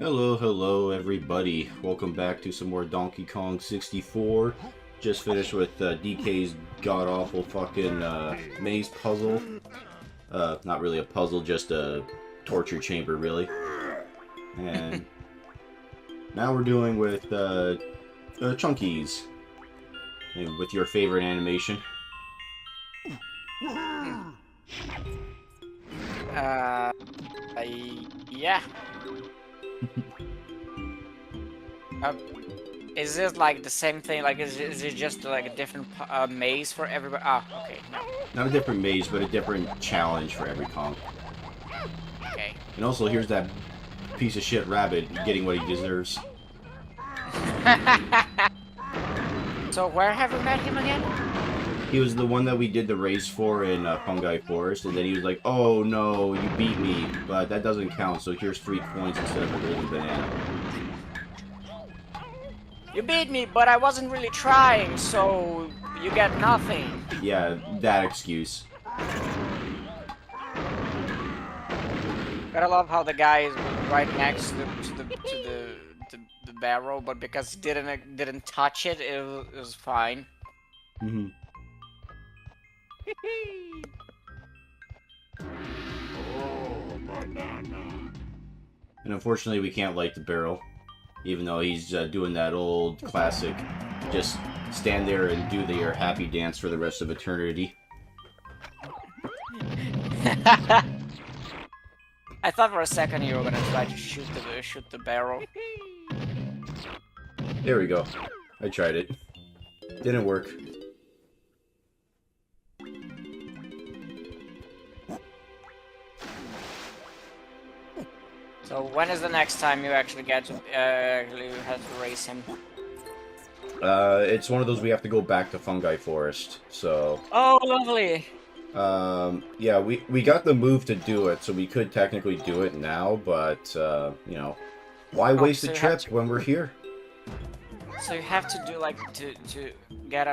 Hello everybody. Welcome back to some more Donkey Kong 64. Just finished with DK's god-awful fucking maze puzzle. Not really a puzzle, just a torture chamber, really. And now we're doing with Chunkies. And with your favorite animation. Yeah. Is this like the same thing? Like, is it just like a different maze for everybody? Ah, okay. No. Not a different maze, but a different challenge for every Kong. Okay. And also, here's that piece of shit rabbit getting what he deserves. So where have we met him again? He was the one that we did the race for in Fungi Forest, and then he was like, "Oh no, you beat me, but that doesn't count, so here's 3 points instead of a golden banana." You beat me, but I wasn't really trying, so you get nothing. Yeah, that excuse. But I love how the guy is right next to the barrel, but because he didn't touch it, it was fine. Mm-hmm. And unfortunately, we can't light the barrel, even though he's doing that old classic, just stand there and do your happy dance for the rest of eternity. I thought for a second you were gonna try to shoot the barrel. There we go. I tried it. Didn't work. So when is the next time you actually get to actually have to race him? It's one of those we have to go back to Fungi Forest, so... Oh, lovely! Yeah, we got the move to do it, so we could technically do it now, but, you know, why waste a trip when we're here? So you have to do, like, to get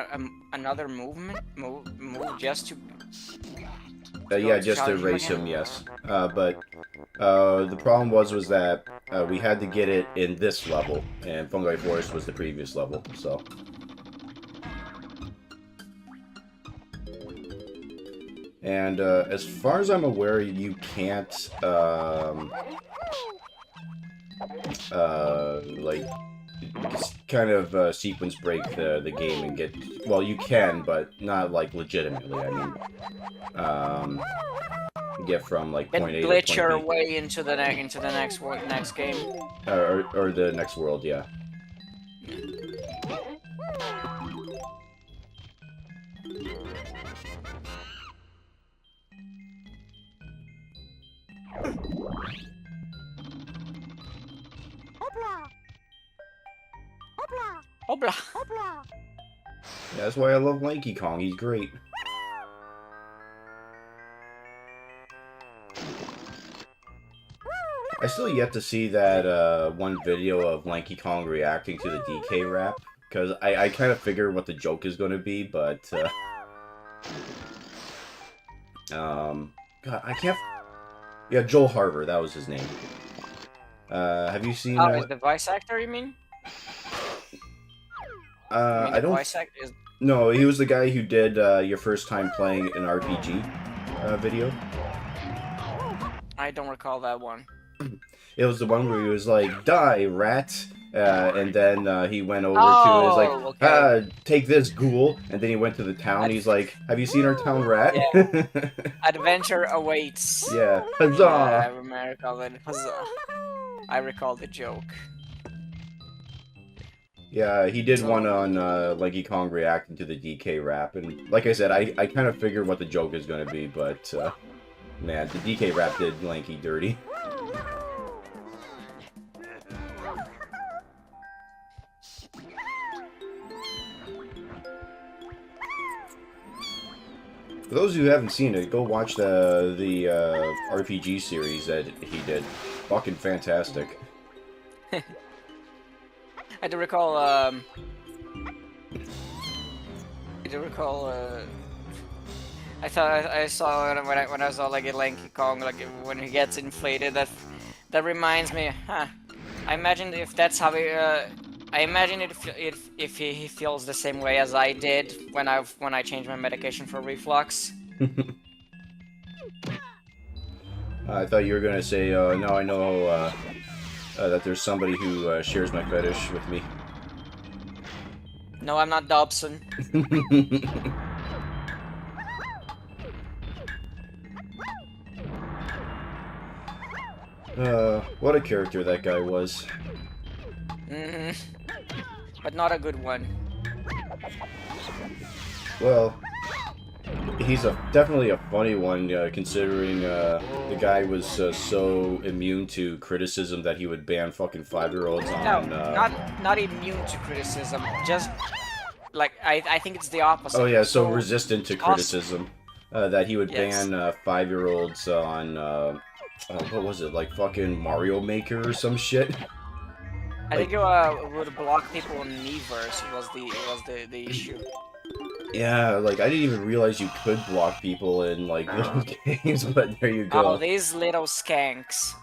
another move just to... Yeah, just to race him, yes. But the problem was that we had to get it in this level, and Fungi Forest was the previous level, so... And as far as I'm aware, you can't, like, kind of sequence break the game and get... Well, you can, but not, like, legitimately. I mean, get from, like, point A to point B. Glitch your way into the next game. Or the next world, yeah. Obla. Yeah, that's why I love Lanky Kong. He's great. I still yet to see that one video of Lanky Kong reacting to the DK rap, because I kind of figure what the joke is going to be, but God, I can't. Yeah, Joel Harver, that was his name. Have you seen? Oh, is the voice actor, you mean? I don't. No, he was the guy who did your first time playing an RPG video. I don't recall that one. It was the one where he was like, "Die, rat," and then he went over to his like, okay. "Take this, ghoul," and then he went to the town. He's like, "Have you seen our town rat?" Yeah. Adventure awaits. Yeah, huzzah! Yeah, I recall it. Huzzah! I recall the joke. Yeah, he did one on Lanky Kong reacting to the DK rap, and like I said, I kind of figured what the joke is going to be, but man, the DK rap did Lanky dirty. For those who haven't seen it, go watch the RPG series that he did. Fucking fantastic. I do recall. I thought I saw when I saw like a Lanky Kong, like when he gets inflated. That reminds me, huh? I imagine if that's how he, I imagine if he feels the same way as I did when I changed my medication for reflux. I thought you were gonna say, no, I know that there's somebody who shares my fetish with me. No, I'm not Dobson. What a character that guy was. But not a good one. Well, he's definitely a funny one, considering the guy was so immune to criticism that he would ban fucking 5-year-olds on. No, not immune to criticism. Just like I think it's the opposite. Oh yeah, so resistant to criticism. That he would Yes. ban 5-year-olds on what was it, like fucking Mario Maker or some shit? I think it would block people in Miiverse was the issue. Yeah, like I didn't even realize you could block people in like little games, but there you go. Oh, these little skanks.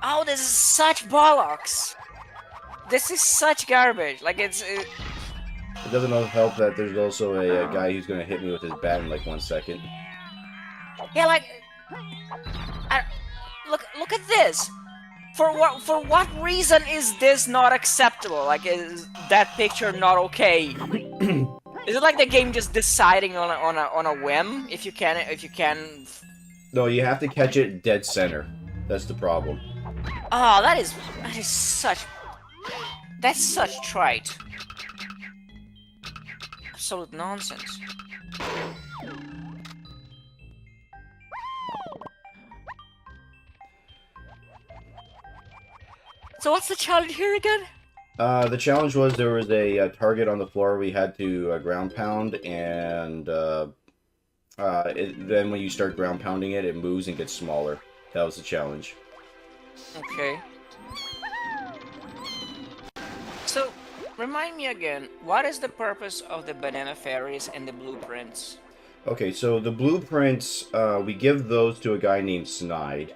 Oh, this is such bollocks. This is such garbage. Like It doesn't help that there's also a guy who's gonna hit me with his bat in like 1 second. Yeah, like look at this. For what reason is this not acceptable? Like, is that picture not okay? Is it like the game just deciding on a whim if you can? No, you have to catch it dead center. That's the problem. Oh, that is such trite. Absolute nonsense. So what's the challenge here again? The challenge was there was a target on the floor we had to ground pound, and then when you start ground pounding it, it moves and gets smaller. That was the challenge. Okay. So, remind me again, what is the purpose of the banana fairies and the blueprints? Okay, so the blueprints, we give those to a guy named Snide.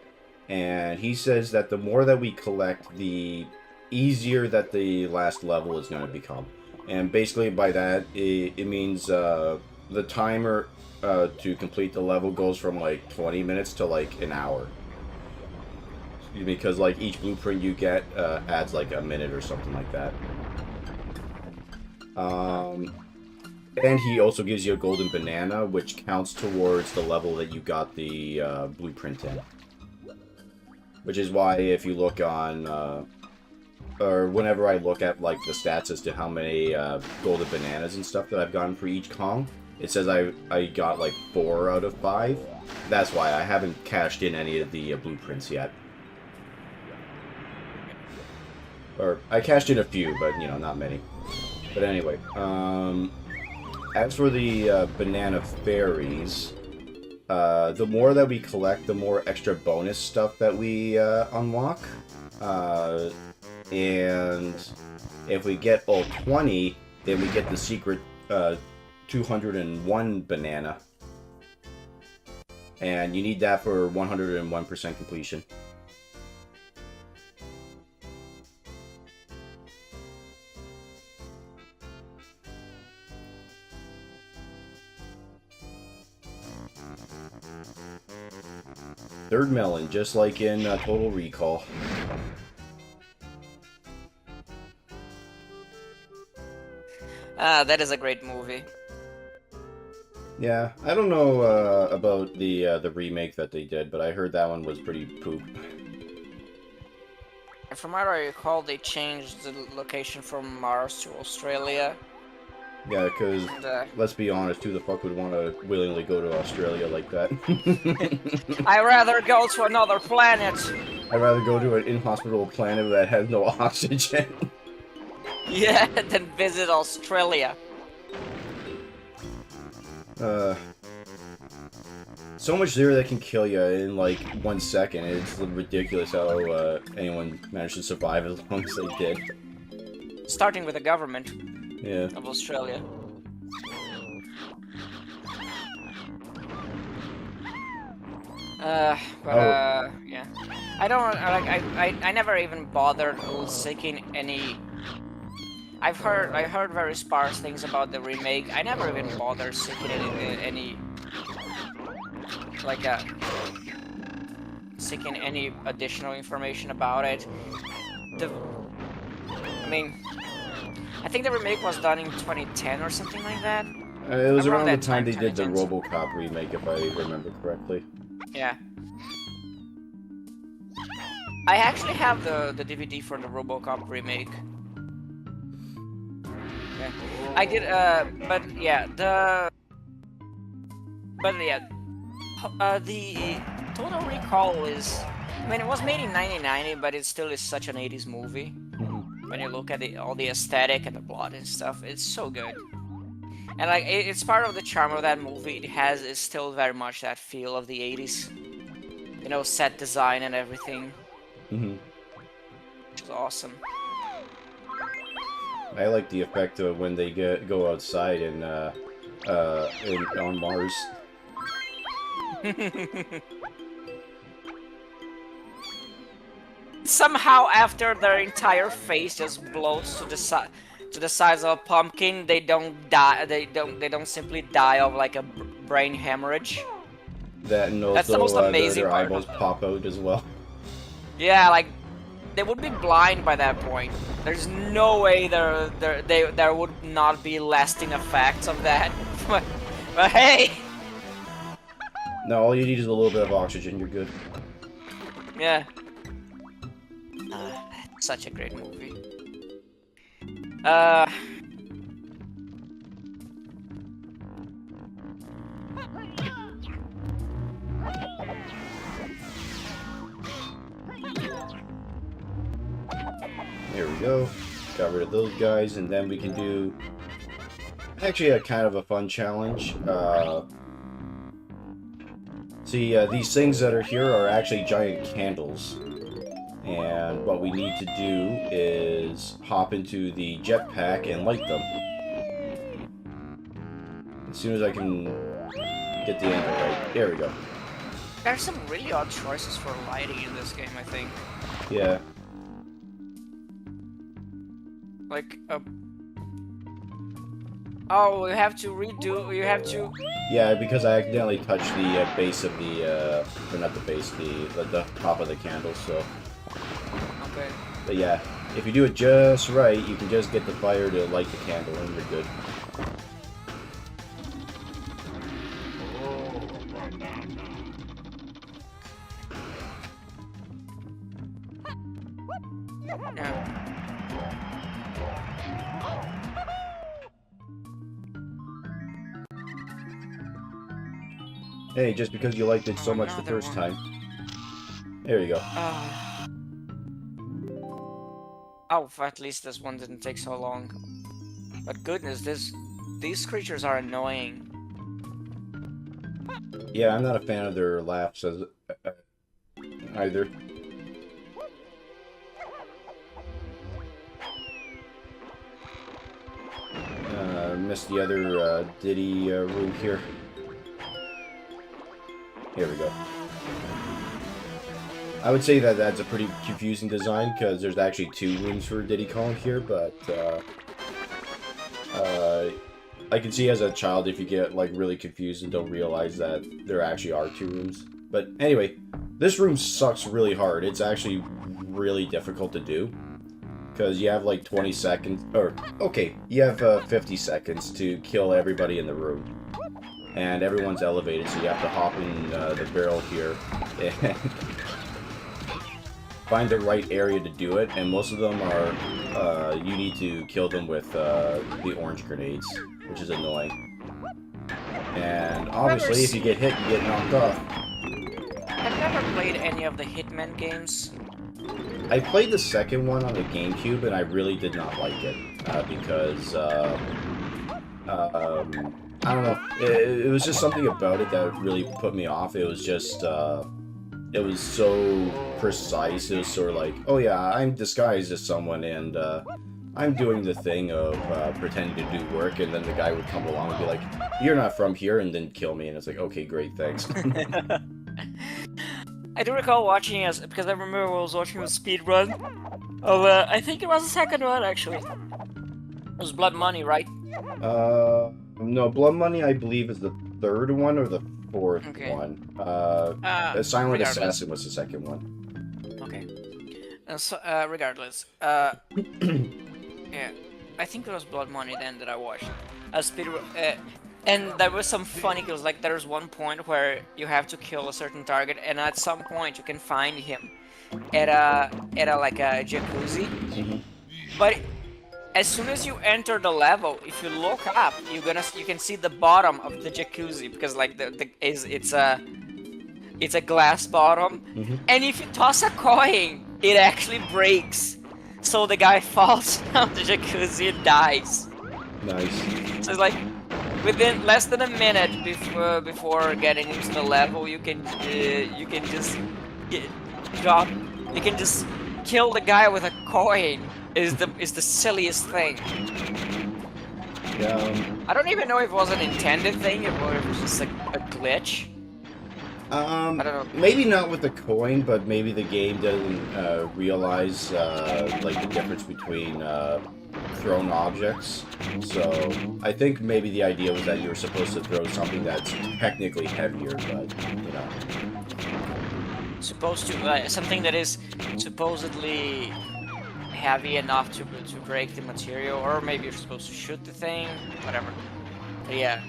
And he says that the more that we collect, the easier that the last level is going to become. And basically by that, it means the timer to complete the level goes from like 20 minutes to like an hour. Because like each blueprint you get adds like a minute or something like that. And he also gives you a golden banana, which counts towards the level that you got the blueprint in. Which is why if you look on, or whenever I look at like the stats as to how many golden bananas and stuff that I've gotten for each Kong, it says I got like 4 out of 5. That's why I haven't cashed in any of the blueprints yet. Or, I cashed in a few, but, you know, not many. But anyway, as for the banana fairies, the more that we collect, the more extra bonus stuff that we unlock. And if we get all 20, then we get the secret 201 banana. And you need that for 101% completion. Third melon, just like in Total Recall. That is a great movie. Yeah, I don't know about the remake that they did, but I heard that one was pretty poop. And from what I recall, they changed the location from Mars to Australia. Yeah, because, let's be honest, who the fuck would want to willingly go to Australia like that? I'd rather go to another planet. I'd rather go to an inhospitable planet that has no oxygen. Yeah, than visit Australia. So much there that can kill you in like 1 second. It's ridiculous how anyone managed to survive as long as they did. Starting with the government. Yeah. Of Australia. Yeah. I don't like. I never even bothered seeking any. I heard very sparse things about the remake. I never even bothered seeking any like seeking any additional information about it. I mean, I think the remake was done in 2010 or something like that. It was around the that time they did the 2010. RoboCop remake, if I remember correctly. Yeah. I actually have the DVD for the RoboCop remake. Yeah. I did, but yeah, the Total Recall is, I mean, it was made in 1990, but it still is such an 80s movie. When you look at all the aesthetic and the plot and stuff, it's so good. And like, it's part of the charm of that movie. Is still very much that feel of the 80s. You know, set design and everything. Which is awesome. I like the effect of when they go outside and on Mars. Somehow, after their entire face just blows to the size of a pumpkin, they don't die. They don't simply die of like a brain hemorrhage. That and also That's the most amazing their part. eyeballs pop out as well. Yeah, like they would be blind by that point. There's no way there would not be lasting effects of that. But hey, No, all you need is a little bit of oxygen. You're good. yeah. Such a great movie. There we go. Got rid of those guys, and then we can do actually a kind of a fun challenge. See, these things that are here are actually giant candles. And what we need to do is hop into the jetpack and light them. As soon as I can get the angle right. There we go. There's some really odd choices for lighting in this game, I think. Yeah. Like, oh, you have to redo, you have to... Yeah, because I accidentally touched the base of the, or not the base, the top of the candle, so... Okay. But yeah, if you do it just right, you can just get the fire to light the candle and you're good. Yeah. Hey, just because you liked it so much the Another first one. time. There you go. Oh, at least this one didn't take so long. But goodness, these creatures are annoying. Yeah, I'm not a fan of their laughs as either. Missed the other Diddy room here. Here we go. I would say that that's a pretty confusing design because there's actually 2 rooms for Diddy Kong here, but I can see as a child if you get like really confused and don't realize that there actually are 2 rooms. But anyway, this room sucks really hard. It's actually really difficult to do because you have like 20 seconds, or okay, you have 50 seconds to kill everybody in the room. And everyone's elevated, so you have to hop in the barrel here and find the right area to do it. And most of them are, you need to kill them with the orange grenades, which is annoying. And obviously, if you get hit, you get knocked off. I've never played any of the Hitman games. I played the second one on the GameCube, and I really did not like it because I don't know. It was just something about it that really put me off. It was just, it was so precise. It was sort of like, oh yeah, I'm disguised as someone, and I'm doing the thing of pretending to do work, and then the guy would come along and be like, you're not from here, and then kill me, and it's like, okay, great, thanks. I do recall watching as because I remember I was watching a speed run of I think it was the second one actually. It was Blood Money, right? No, Blood Money I believe is the third one or the fourth one. Silent regardless. Assassin was the second one. Okay. So, regardless, yeah, I think it was Blood Money then that I watched. And there was some funny kills. Like there's one point where you have to kill a certain target, and at some point you can find him at a like a jacuzzi. But as soon as you enter the level, if you look up, you can see the bottom of the jacuzzi because like it's a glass bottom, and if you toss a coin, it actually breaks. So the guy falls down the jacuzzi and dies. Nice. So it's like within less than a minute before getting into the level, you can just kill the guy with a coin. Is the silliest thing. Yeah. I don't even know if it was an intended thing or if it was just a glitch. I don't know. Maybe not with the coin, but maybe the game doesn't realize like the difference between thrown objects. So I think maybe the idea was that you were supposed to throw something that's technically heavier, but you know. Supposed to something that is supposedly heavy enough to break the material, or maybe you're supposed to shoot the thing, whatever. But yeah.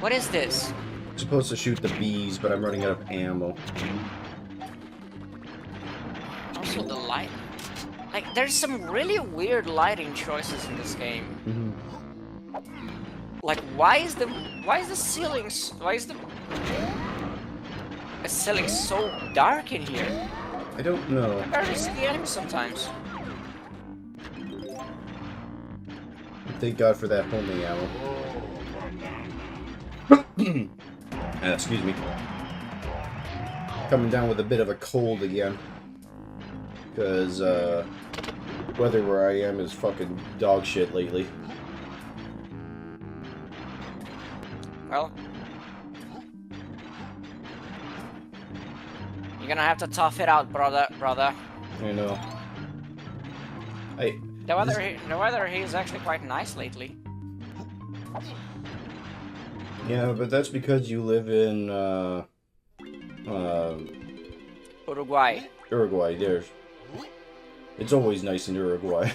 What is this? I'm supposed to shoot the bees, but I'm running out of ammo. Also the light. Like there's some really weird lighting choices in this game. Like why is the ceiling so dark in here? I don't know. I barely see the enemies sometimes. Thank God for that homing ammo. Excuse me. Coming down with a bit of a cold again. Because, weather where I am is fucking dog shit lately. Well, you're gonna have to tough it out, brother. I know. The weather here is actually quite nice lately. Yeah, but that's because you live in, Uruguay. Uruguay. It's always nice in Uruguay.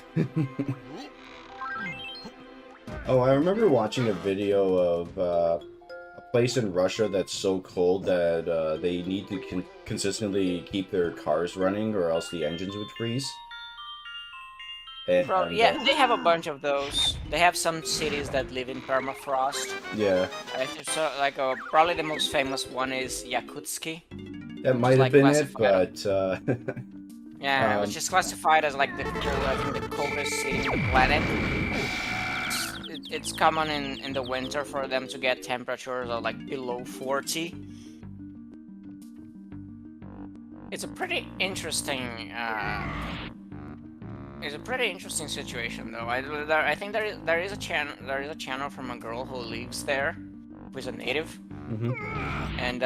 Oh, I remember watching a video of a place in Russia that's so cold that they need to consistently keep their cars running or else the engines would freeze. Yeah, they have a bunch of those. They have some cities that live in permafrost. Yeah. So, like, probably the most famous one is Yakutsk. That might have been it, but... yeah, it was just classified as, like, I think the coldest city on the planet. It's common in the winter for them to get temperatures of, like, below 40. It's a pretty interesting... It's a pretty interesting situation, though. I think there is a channel from a girl who lives there, who is a native, and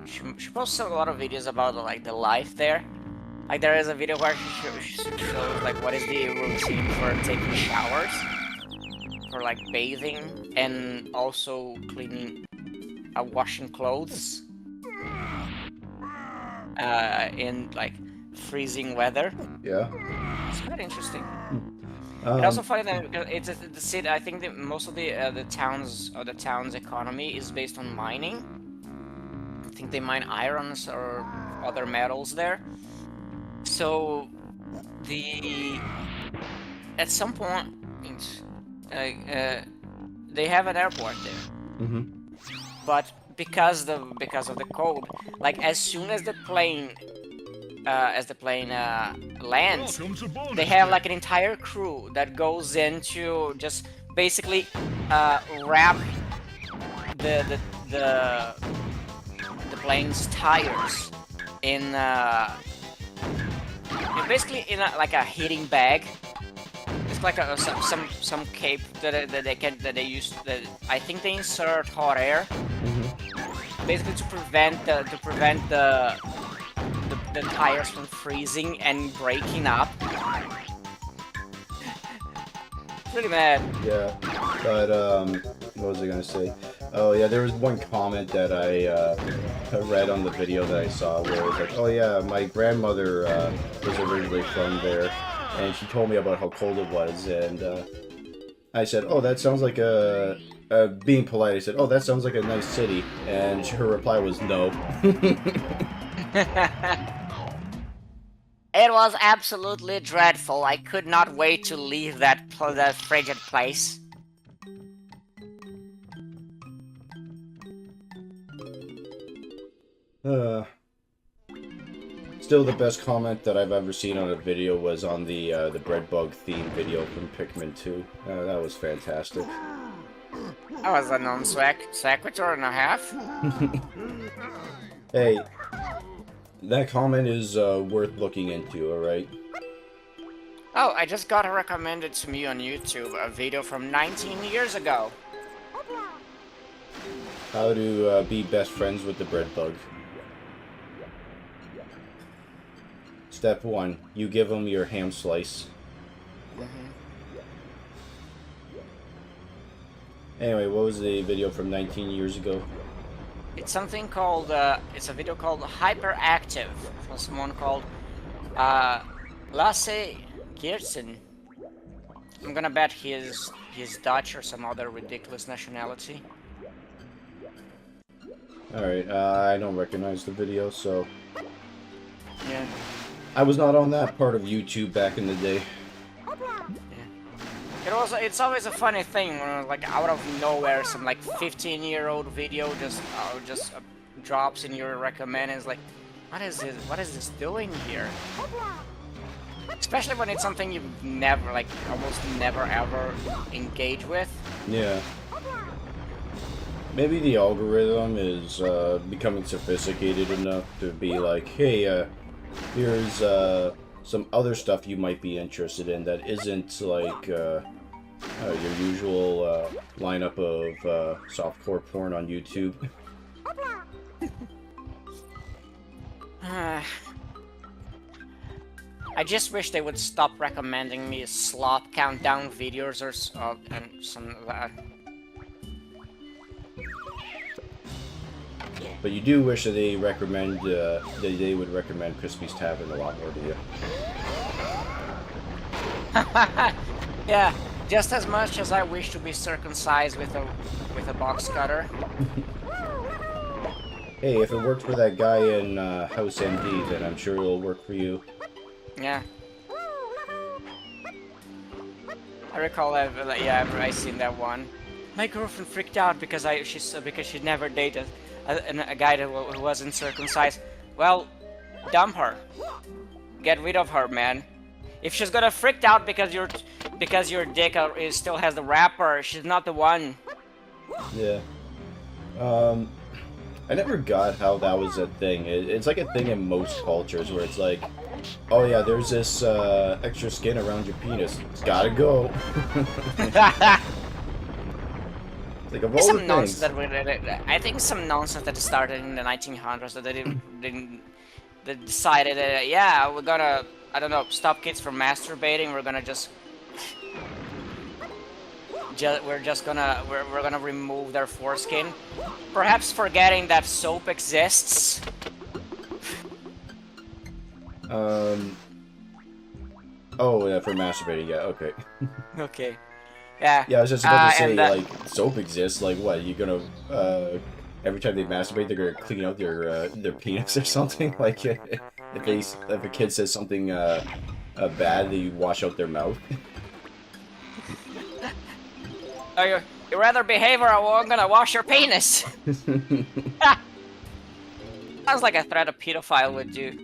she posts a lot of videos about like the life there. Like there is a video where she shows like what is the routine for taking showers, for like bathing, and also cleaning, washing clothes, in like freezing weather. Yeah. It's quite interesting. It's also funny that it's the city. I think that most of the town's economy is based on mining. I think they mine irons or other metals there. So at some point they have an airport there. But because of the cold, like as soon as the plane lands, they have like an entire crew that goes in to just basically wrap the plane's tires in It's basically in like a heating bag. It's like some cape that they use that I think they insert hot air, basically to prevent the tires from freezing and breaking up. Pretty mad. Yeah, but what was I gonna say? Oh yeah, there was one comment that I read on the video that I saw where it was like, oh yeah, my grandmother was originally from there, and she told me about how cold it was, and I said, oh, that sounds like being polite, I said, oh, that sounds like a nice city, and her reply was no. It was absolutely dreadful. I could not wait to leave that frigid place. Still, the best comment that I've ever seen on a video was on the bread bug theme video from Pikmin 2. That was fantastic. That was a non sequitur and a half. Hey, that comment is worth looking into, alright? Oh, I just got recommended to me on YouTube a video from 19 years ago. How to be best friends with the bread bug. Step 1, you give them your ham slice. Anyway, what was the video from 19 years ago? It's something called, it's a video called Hyperactive from someone called, Lasse Geertsen. I'm gonna bet he's Dutch or some other ridiculous nationality. Alright, I don't recognize the video, so... Yeah. I was not on that part of YouTube back in the day. It's always a funny thing when, like, out of nowhere, some like 15-year-old video just drops in your recommend. And it's like, what is this? What is this doing here? Especially when it's something you've never, like, almost never ever engage with. Yeah. Maybe the algorithm is becoming sophisticated enough to be like, hey, here's some other stuff you might be interested in that isn't like your usual lineup of softcore porn on YouTube. I just wish they would stop recommending me Slop countdown videos or and some of that. But you do wish that they recommend that they would recommend Crispy's Tavern a lot more to you. Yeah, just as much as I wish to be circumcised with a box cutter. Hey, if it worked for that guy in House MD, then I'm sure it'll work for you. Yeah. I recall I've seen that one. My girlfriend freaked out because she never dated a guy who wasn't circumcised. Well, dump her. Get rid of her, man. If she's gonna freak out because your dick still has the wrapper, she's not the one. Yeah. I never got how that was a thing. It's like a thing in most cultures where it's like, oh yeah, there's this extra skin around your penis. It's gotta go. Like of all some the nonsense things. I think some nonsense that started in the 1900s that they decided that yeah, we're gonna, I don't know, stop kids from masturbating. We're gonna we're gonna remove their foreskin, perhaps forgetting that soap exists. Oh yeah, for masturbating. Yeah. Okay. Okay. Yeah. Yeah, I was just about to say, and, like, soap exists. Like, what? You gonna every time they masturbate, they're gonna clean out their penis or something? Like, if a kid says something bad, you wash out their mouth. Oh, you rather behave or I'm gonna wash your penis. Sounds like a threat a pedophile would do.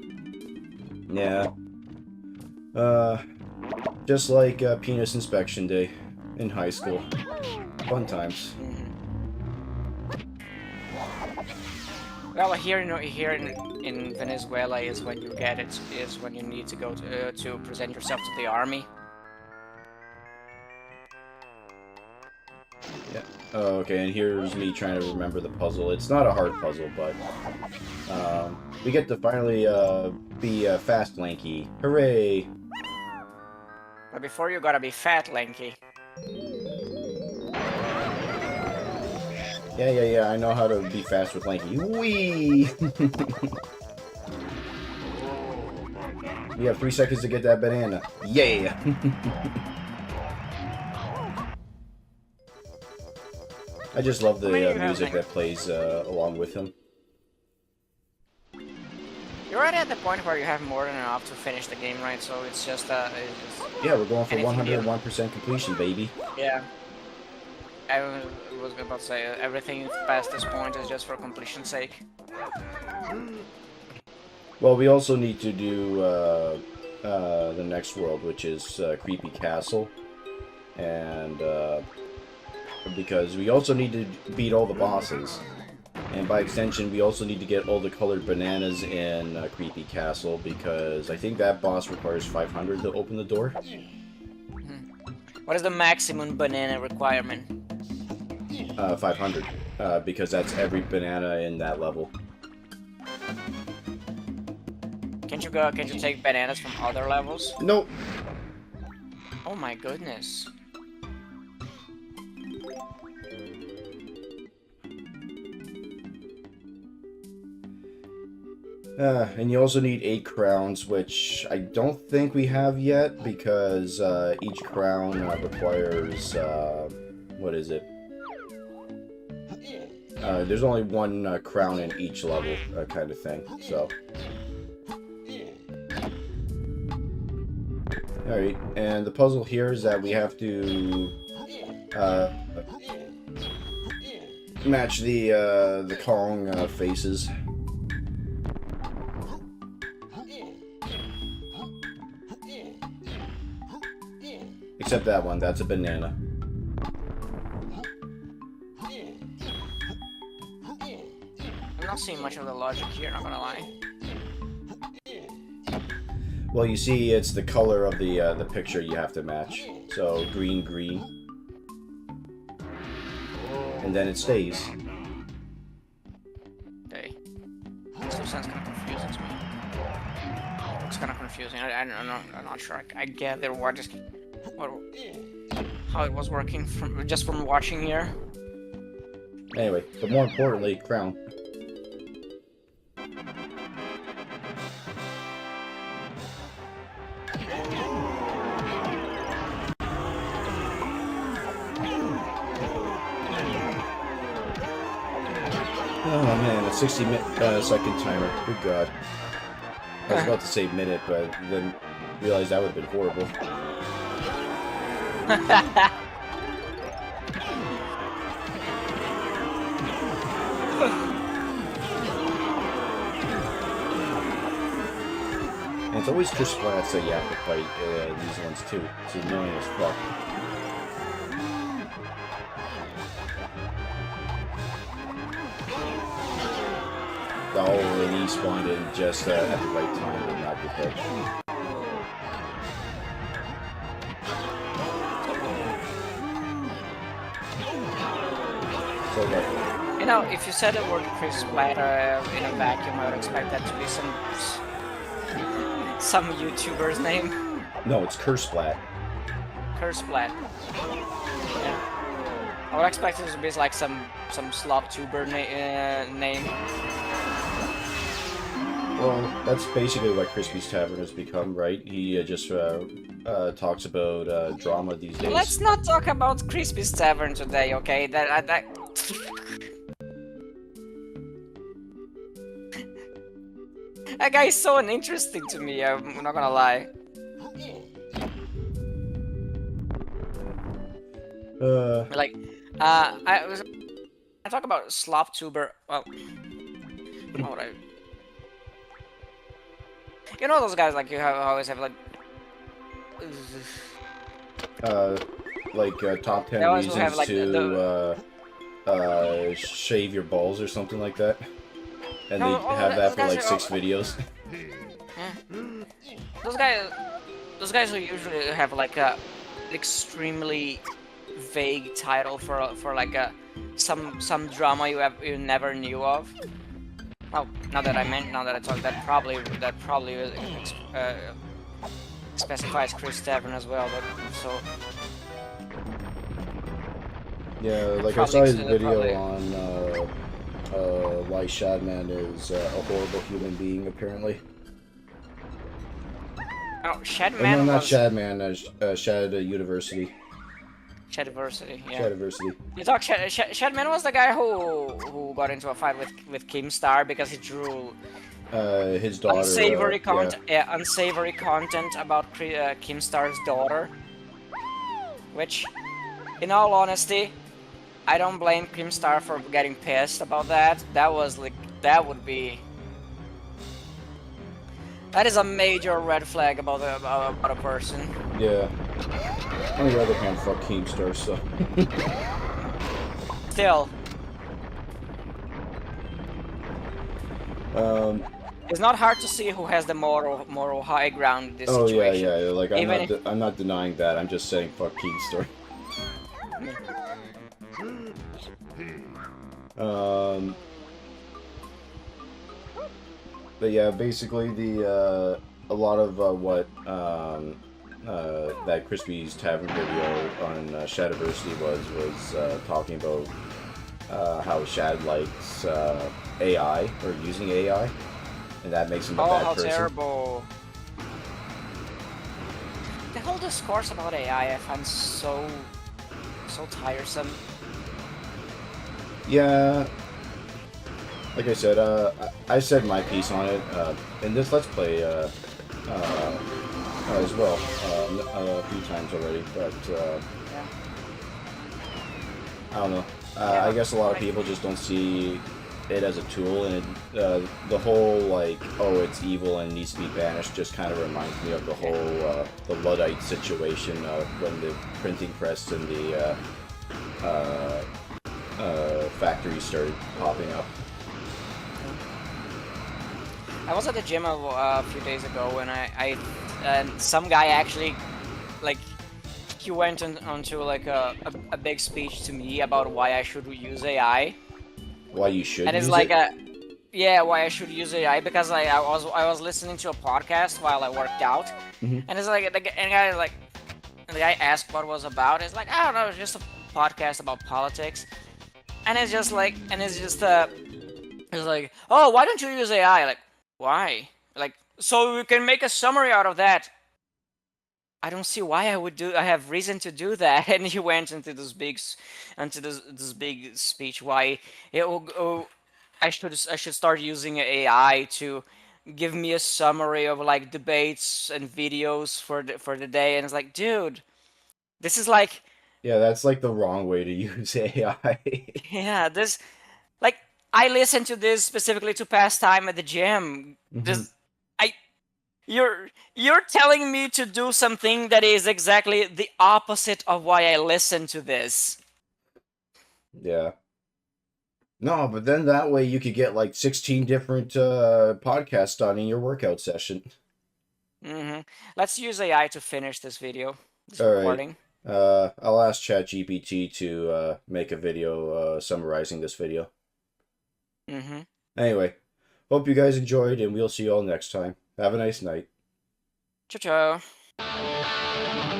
Yeah. Just like penis inspection day in high school. Fun times. Well, here in Venezuela is when you get it. Is when you need to go to present yourself to the army. Yeah. Oh, okay, and here's me trying to remember the puzzle. It's not a hard puzzle, but we get to finally be fast lanky. Hooray! But before you gotta be fat, lanky. Yeah, I know how to be fast with lanky. Whee! We have 3 seconds to get that banana. Yeah! I just love the music that plays along with him. You're already at the point where you have more than enough to finish the game, right? So it's just Yeah, we're going for 101% completion, baby. Yeah. I was about to say, everything past this point is just for completion's sake. Well, we also need to do the next world, which is Creepy Castle. And because we also need to beat all the bosses. And by extension, we also need to get all the colored bananas in Creepy Castle, because I think that boss requires 500 to open the door. What is the maximum banana requirement? 500, because that's every banana in that level. Can't you take bananas from other levels? Nope. Oh my goodness. And you also need 8 crowns, which I don't think we have yet, because each crown requires, what is it? There's only 1 crown in each level, kind of thing, so. Alright, and the puzzle here is that we have to match the Kong faces. Except that one, that's a banana. I'm not seeing much of the logic here, not gonna lie. Well, you see, it's the color of the picture you have to match. So green, green, and then it stays. Okay. This still sounds kind of confusing to me. It's kind of confusing. I'm not sure. I gather how it was working just from watching here. Anyway, but more importantly, crown. Oh man, a 60-second timer. Good God. I was about to say minute, but then realized that would have been horrible. And it's always Chris Splats that you have to fight these ones too. It's annoying as fuck. Oh, and he spawned in just at the right time and not get hit. So lucky. You know, if you said the word Chris Splatter in a vacuum, I would expect that to be some YouTuber's name. No, it's Cursplat. Cursplat. Yeah. I would expect it to be like some Slop tuber name. Well, that's basically what Crispy's Tavern has become, right? He just talks about drama these days. Let's not talk about Crispy's Tavern today, okay? That that guy is so uninteresting to me. I'm not gonna lie. Like, I talk about Slop tuber. Well, how would I? You know those guys like you always have like top 10 they always reasons have, like, to shave your balls or something like that. and No, they have that those for guys like are 6 videos. yeah. Those guys, those guys who usually have like a extremely vague title for like a some drama you never knew of. Oh, now that I talk, that probably specifies Chris Tavern as well. But so Yeah, that like I probably saw his that video probably. on why SamMcKdamn is a horrible human being, apparently. Oh, Or no, Shadman not was SamMcKdamn, Shad University. Shadiversity, yeah. Shadiversity. You talk Shadman was the guy who got into a fight with Keemstar because he drew His daughter, yeah. unsavory content about Keemstar's daughter. Which, in all honesty, I don't blame Keemstar for getting pissed about that. That is a major red flag about a person. Yeah. On the other hand, fuck Keemstar, so. Still, um, it's not hard to see who has the moral high ground in this oh yeah, situation. yeah, like Even I'm not denying that, I'm just saying fuck Keemstar. But yeah, basically the a lot of what that Crispy's Tavern video on Shadiversity was talking about how Shad likes AI or using AI, and that makes him a bad how person. terrible! The whole discourse about AI I find so tiresome. Yeah. Like I said, I said my piece on it in this Let's Play as well a few times already, but Yeah. I don't know. Yeah, I guess a lot of people just don't see it as a tool, and the whole like, oh, it's evil and needs to be banished just kind of reminds me of the whole the Luddite situation when the printing press and the factories started popping up. I was at the gym a few days ago, and some guy actually, like, he went onto like a big speech to me about why I should use AI, Why you should and it's use like it? yeah, why I should use AI because I was listening to a podcast while I worked out, and it's like the guy asked what it was about. It's like, I don't know, it's just a podcast about politics, and it's just like it's like, oh, why don't you use AI? Like, why? Like, so we can make a summary out of that. I don't see why I have reason to do that. And he went into this big speech why I should start using AI to give me a summary of like debates and videos for the day. And it's like, dude, this is like, Yeah, that's like the wrong way to use AI. yeah, this like I listen to this specifically to pass time at the gym. Mhm. This I you're telling me to do something that is exactly the opposite of why I listen to this. Yeah. No, but then that way you could get like 16 different podcasts done in your workout session. Let's use AI to finish this video, this All right. recording. I'll ask ChatGPT to make a video summarizing this video. Anyway, hope you guys enjoyed, and we'll see you all next time. Have a nice night. Ciao ciao.